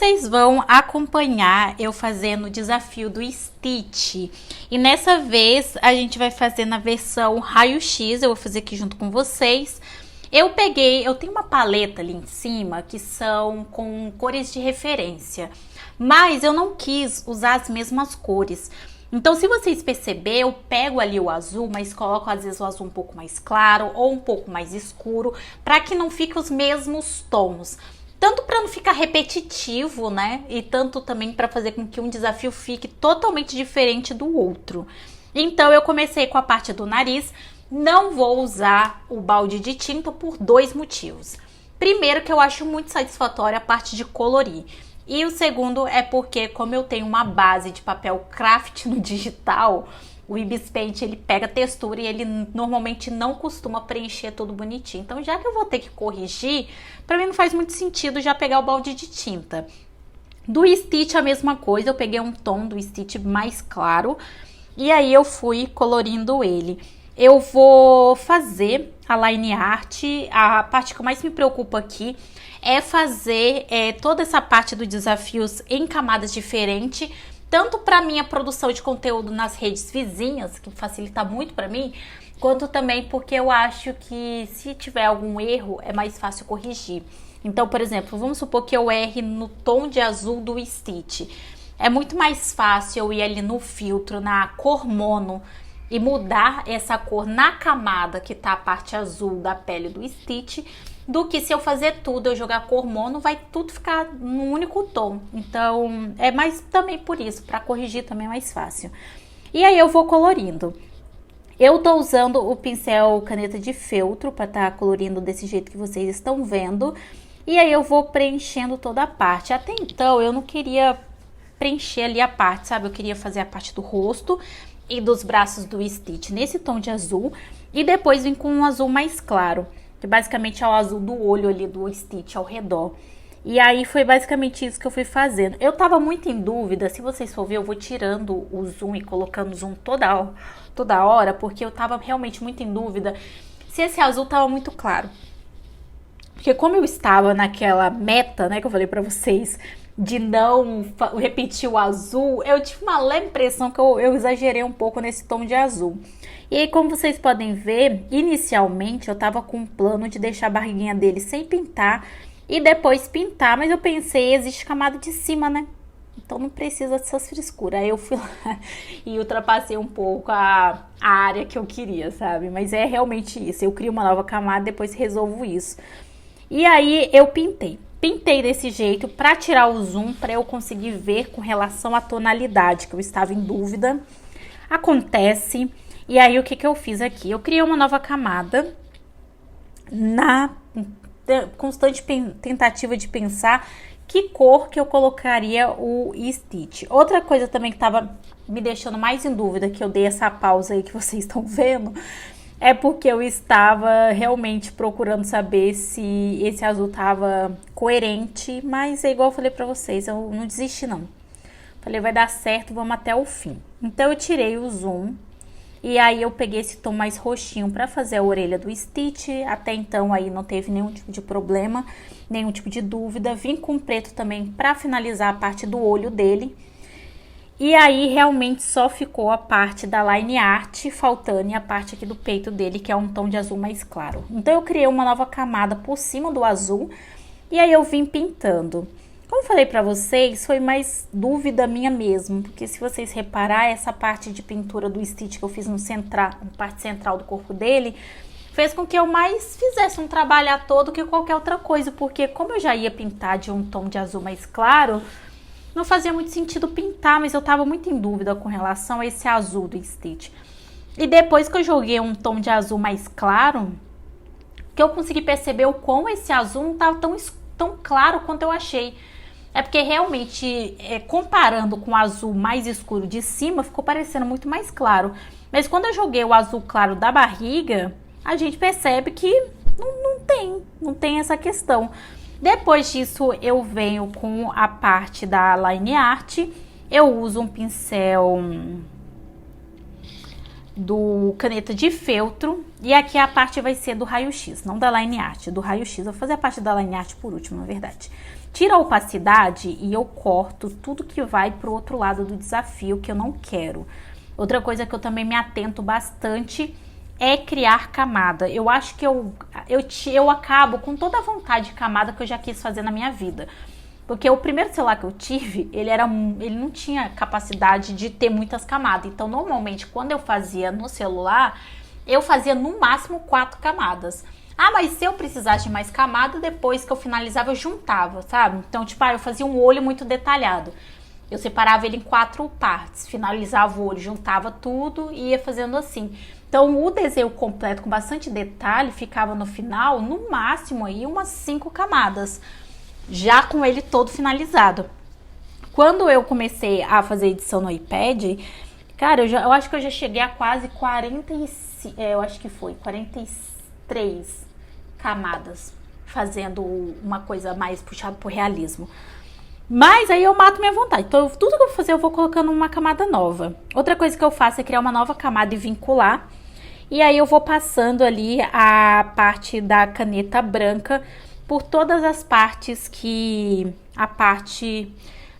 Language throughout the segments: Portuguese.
vocês vão acompanhar eu fazendo o desafio do Stitch. E nessa vez a gente vai fazer na versão raio-x, eu vou fazer aqui junto com vocês. Eu tenho uma paleta ali em cima que são com cores de referência, mas eu não quis usar as mesmas cores. Então, se vocês perceberem, eu pego ali o azul, mas coloco às vezes o azul um pouco mais claro ou um pouco mais escuro, para que não fique os mesmos tons. Tanto para não ficar repetitivo, né? E tanto também para fazer com que um desafio fique totalmente diferente do outro. Então, eu comecei com a parte do nariz. Não vou usar o balde de tinta por dois motivos. Primeiro, que eu acho muito satisfatória a parte de colorir. E o segundo é porque, como eu tenho uma base de papel craft no digital, o Ibis Paint ele pega textura e ele normalmente não costuma preencher tudo bonitinho. Então, já que eu vou ter que corrigir, para mim não faz muito sentido já pegar o balde de tinta. Do Stitch a mesma coisa, eu peguei um tom do Stitch mais claro e aí eu fui colorindo ele. Eu vou fazer a line art, a parte que mais me preocupa aqui é fazer toda essa parte dos desafios em camadas diferentes, tanto para minha produção de conteúdo nas redes vizinhas, que facilita muito para mim, quanto também porque eu acho que se tiver algum erro é mais fácil corrigir. Então, por exemplo, vamos supor que eu erre no tom de azul do Stitch. É muito mais fácil eu ir ali no filtro, na cor mono, e mudar essa cor na camada que tá a parte azul da pele do Stitch, do que se eu fazer tudo, eu jogar cor mono, vai tudo ficar num único tom. Então, é mais também por isso, para corrigir também é mais fácil. E aí eu vou colorindo. Eu tô usando o pincel caneta de feltro para tá colorindo desse jeito que vocês estão vendo. E aí eu vou preenchendo toda a parte. Até então, eu não queria preencher ali a parte, sabe? Eu queria fazer a parte do rosto e dos braços do Stitch nesse tom de azul e depois vim com um azul mais claro, que basicamente é o azul do olho ali do Stitch ao redor. E aí foi basicamente isso que eu fui fazendo. Eu tava muito em dúvida, se vocês for ver, eu vou tirando o zoom e colocando zoom toda hora, porque eu tava realmente muito em dúvida se esse azul tava muito claro. Porque como eu estava naquela meta, né, que eu falei pra vocês, de não repetir o azul, eu tive uma leve impressão que eu exagerei um pouco nesse tom de azul. E aí, como vocês podem ver, inicialmente eu tava com um plano de deixar a barriguinha dele sem pintar e depois pintar, mas eu pensei, existe camada de cima, né? Então não precisa dessas frescuras. Aí eu fui lá e ultrapassei um pouco a área que eu queria, sabe? Mas é realmente isso, eu crio uma nova camada e depois resolvo isso. E aí eu pintei desse jeito para tirar o zoom, para eu conseguir ver com relação à tonalidade, que eu estava em dúvida. Acontece. E aí o que eu fiz aqui? Eu criei uma nova camada na constante tentativa de pensar que cor que eu colocaria o Stitch. Outra coisa também que estava me deixando mais em dúvida, que eu dei essa pausa aí que vocês estão vendo, é porque eu estava realmente procurando saber se esse azul estava coerente, mas é igual eu falei pra vocês, eu não desisti não. Falei, vai dar certo, vamos até o fim. Então eu tirei o zoom e aí eu peguei esse tom mais roxinho para fazer a orelha do Stitch. Até então aí não teve nenhum tipo de problema, nenhum tipo de dúvida. Vim com preto também para finalizar a parte do olho dele. E aí, realmente, só ficou a parte da line art faltando e a parte aqui do peito dele, que é um tom de azul mais claro. Então, eu criei uma nova camada por cima do azul e aí eu vim pintando. Como eu falei pra vocês, foi mais dúvida minha mesmo, porque se vocês reparar, essa parte de pintura do Stitch que eu fiz na parte central do corpo dele, fez com que eu mais fizesse um trabalho à todo que qualquer outra coisa, porque como eu já ia pintar de um tom de azul mais claro, não fazia muito sentido pintar, mas eu tava muito em dúvida com relação a esse azul do Stitch. E depois que eu joguei um tom de azul mais claro, que eu consegui perceber o quão esse azul não tava tão claro quanto eu achei. É porque realmente, comparando com o azul mais escuro de cima, ficou parecendo muito mais claro. Mas quando eu joguei o azul claro da barriga, a gente percebe que não tem essa questão. Depois disso, eu venho com a parte da line art. Eu uso um pincel do caneta de feltro. E aqui a parte vai ser do raio-x, não da line art, do raio-x. Eu vou fazer a parte da line art por último, na verdade. tira a opacidade e eu corto tudo que vai pro outro lado do desafio que eu não quero. Outra coisa que eu também me atento bastante é criar camada. Eu acho que eu acabo com toda a vontade de camada que eu já quis fazer na minha vida. Porque o primeiro celular que eu tive, ele não tinha capacidade de ter muitas camadas. Então, normalmente, quando eu fazia no celular, eu fazia no máximo 4 camadas. Ah, mas se eu precisasse de mais camada, depois que eu finalizava, eu juntava, sabe? Então, tipo, eu fazia um olho muito detalhado. Eu separava ele em 4 partes, finalizava o olho, juntava tudo e ia fazendo assim. Então, o desenho completo com bastante detalhe ficava no final, no máximo aí, umas 5 camadas. Já com ele todo finalizado. Quando eu comecei a fazer edição no iPad, cara, eu acho que eu já cheguei a quase 45, eu acho que foi 43 camadas, fazendo uma coisa mais puxada pro realismo. Mas aí eu mato minha vontade. Então, tudo que eu vou fazer, eu vou colocando uma camada nova. Outra coisa que eu faço é criar uma nova camada e vincular. E aí eu vou passando ali a parte da caneta branca por todas as partes que a parte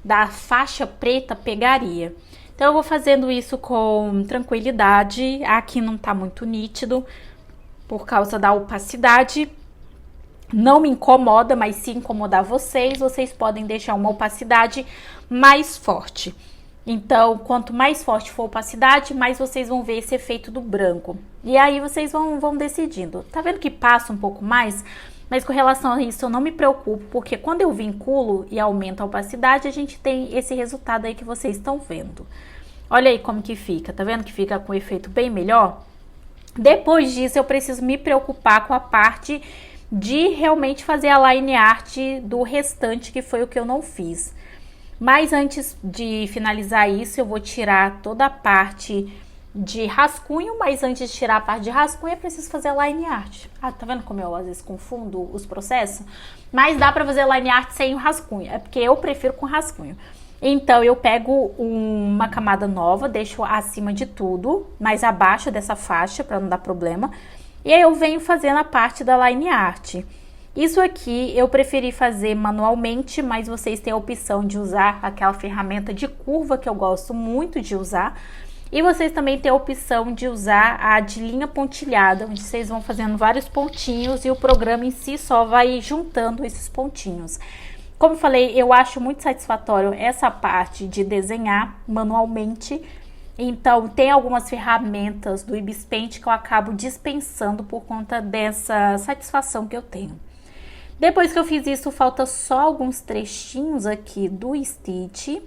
da faixa preta pegaria. Então eu vou fazendo isso com tranquilidade. Aqui não tá muito nítido por causa da opacidade. Não me incomoda, mas se incomodar vocês podem deixar uma opacidade mais forte. Então, quanto mais forte for a opacidade, mais vocês vão ver esse efeito do branco. E aí vocês vão decidindo. Tá vendo que passa um pouco mais? Mas com relação a isso eu não me preocupo, porque quando eu vinculo e aumento a opacidade, a gente tem esse resultado aí que vocês estão vendo. Olha aí como que fica, tá vendo que fica com um efeito bem melhor? Depois disso eu preciso me preocupar com a parte de realmente fazer a line art do restante, que foi o que eu não fiz. Mas antes de finalizar isso, eu vou tirar toda a parte de rascunho, mas antes de tirar a parte de rascunho, é preciso fazer a line art. Ah, tá vendo como eu às vezes confundo os processos? Mas dá pra fazer line art sem o rascunho, é porque eu prefiro com rascunho. Então, eu pego uma camada nova, deixo acima de tudo, mais abaixo dessa faixa, pra não dar problema. E aí eu venho fazendo a parte da line art. Isso aqui eu preferi fazer manualmente, mas vocês têm a opção de usar aquela ferramenta de curva que eu gosto muito de usar. E vocês também têm a opção de usar a de linha pontilhada, onde vocês vão fazendo vários pontinhos e o programa em si só vai juntando esses pontinhos. Como eu falei, eu acho muito satisfatório essa parte de desenhar manualmente. Então, tem algumas ferramentas do Ibis Paint que eu acabo dispensando por conta dessa satisfação que eu tenho. Depois que eu fiz isso, falta só alguns trechinhos aqui do Stitch.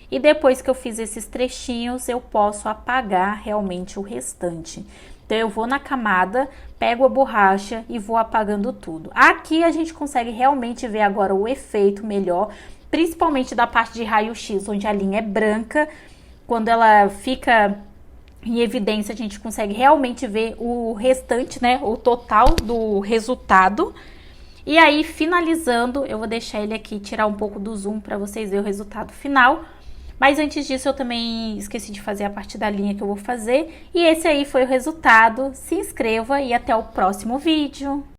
E depois que eu fiz esses trechinhos, eu posso apagar realmente o restante. Então, eu vou na camada, pego a borracha e vou apagando tudo. Aqui a gente consegue realmente ver agora o efeito melhor, principalmente da parte de raio-x, onde a linha é branca. Quando ela fica em evidência, a gente consegue realmente ver o restante, né? O total do resultado. E aí, finalizando, eu vou deixar ele aqui, tirar um pouco do zoom para vocês verem o resultado final. Mas antes disso, eu também esqueci de fazer a parte da linha que eu vou fazer. E esse aí foi o resultado. Se inscreva e até o próximo vídeo.